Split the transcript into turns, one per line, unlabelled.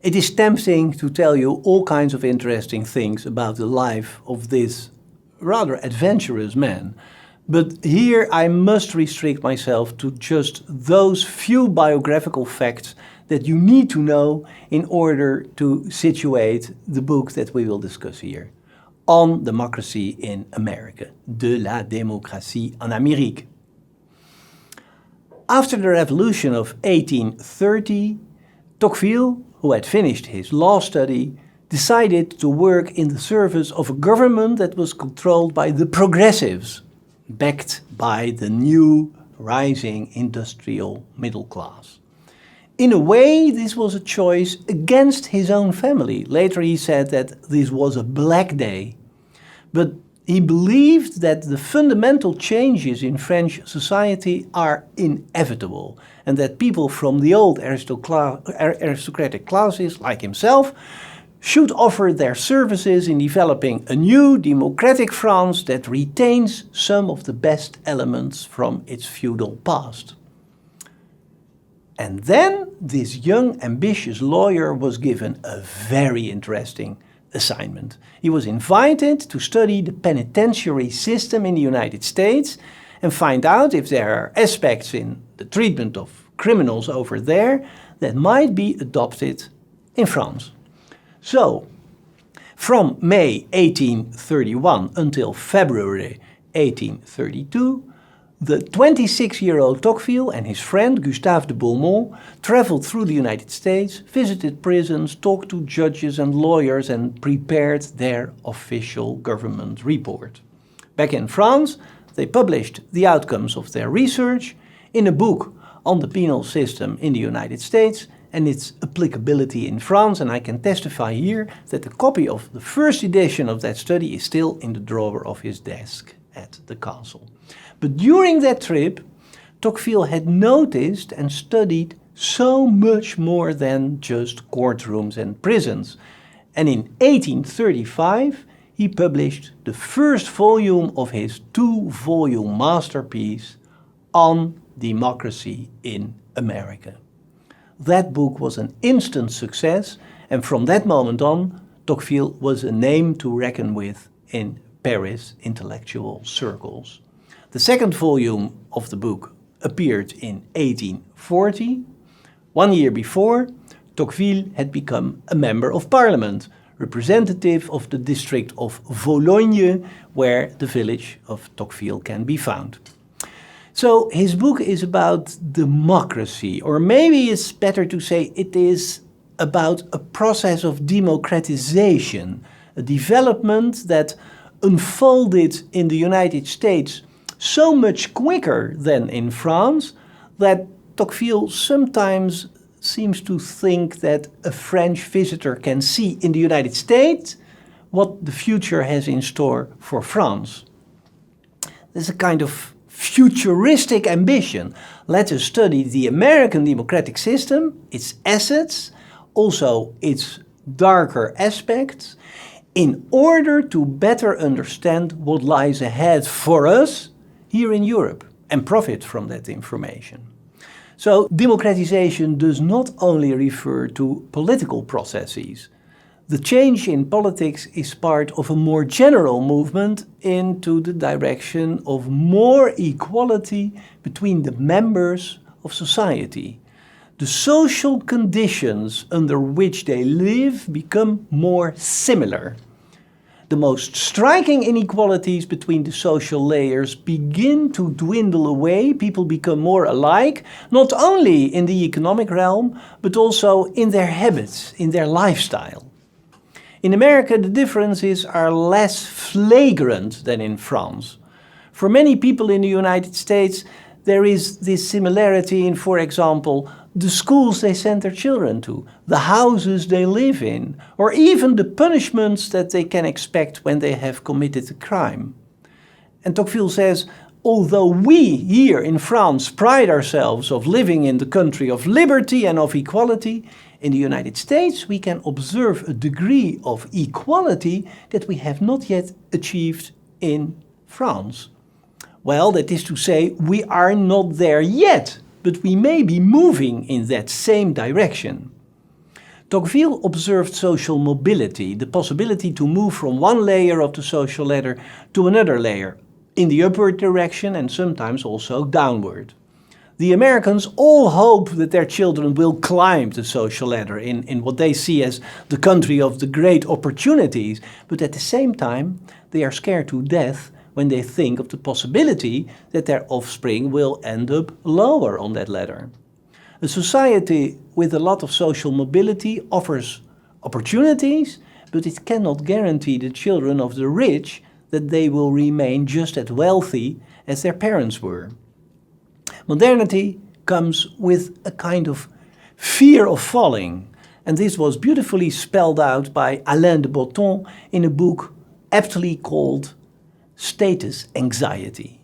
It is tempting to tell you all kinds of interesting things about the life of this rather adventurous man. But here I must restrict myself to just those few biographical facts that you need to know in order to situate the book that we will discuss here. On Democracy in America, De la démocratie en Amérique. After the revolution of 1830, Tocqueville, who had finished his law study, decided to work in the service of a government that was controlled by the progressives, backed by the new rising industrial middle class. In a way, this was a choice against his own family. Later he said that this was a black day. But he believed that the fundamental changes in French society are inevitable and that people from the old aristocratic classes, like himself, should offer their services in developing a new democratic France that retains some of the best elements from its feudal past. And then this young, ambitious lawyer was given a very interesting assignment. He was invited to study the penitentiary system in the United States and find out if there are aspects in the treatment of criminals over there that might be adopted in France. So, from May 1831 until February 1832, the 26-year-old Tocqueville and his friend Gustave de Beaumont traveled through the United States, visited prisons, talked to judges and lawyers and prepared their official government report. Back in France, they published the outcomes of their research in a book on the penal system in the United States and its applicability in France, and I can testify here that a copy of the first edition of that study is still in the drawer of his desk at the castle. But during that trip, Tocqueville had noticed and studied so much more than just courtrooms and prisons. And in 1835, he published the first volume of his 2-volume masterpiece, On Democracy in America. That book was an instant success, and from that moment on, Tocqueville was a name to reckon with in Paris intellectual circles. The second volume of the book appeared in 1840. 1 year before, Tocqueville had become a member of parliament, representative of the district of Vologne, where the village of Tocqueville can be found. So his book is about democracy, or maybe it's better to say it is about a process of democratization, a development that unfolded in the United States so much quicker than in France that Tocqueville sometimes seems to think that a French visitor can see in the United States what the future has in store for France. There's a kind of futuristic ambition. Let us study the American democratic system, its assets, also its darker aspects, in order to better understand what lies ahead for us here in Europe and profit from that information. So democratization does not only refer to political processes. The change in politics is part of a more general movement into the direction of more equality between the members of society. The social conditions under which they live become more similar. The most striking inequalities between the social layers begin to dwindle away. People become more alike, not only in the economic realm, but also in their habits, in their lifestyle. In America, the differences are less flagrant than in France. For many people in the United States, there is this similarity in, for example, the schools they send their children to, the houses they live in, or even the punishments that they can expect when they have committed a crime. And Tocqueville says, although we here in France pride ourselves of living in the country of liberty and of equality, in the United States we can observe a degree of equality that we have not yet achieved in France. Well, that is to say, we are not there yet, but we may be moving in that same direction. Tocqueville observed social mobility, the possibility to move from one layer of the social ladder to another layer, in the upward direction and sometimes also downward. The Americans all hope that their children will climb the social ladder in what they see as the country of the great opportunities, but at the same time they are scared to death when they think of the possibility that their offspring will end up lower on that ladder. A society with a lot of social mobility offers opportunities, but it cannot guarantee the children of the rich that they will remain just as wealthy as their parents were. Modernity comes with a kind of fear of falling, and this was beautifully spelled out by Alain de Botton in a book aptly called Status Anxiety.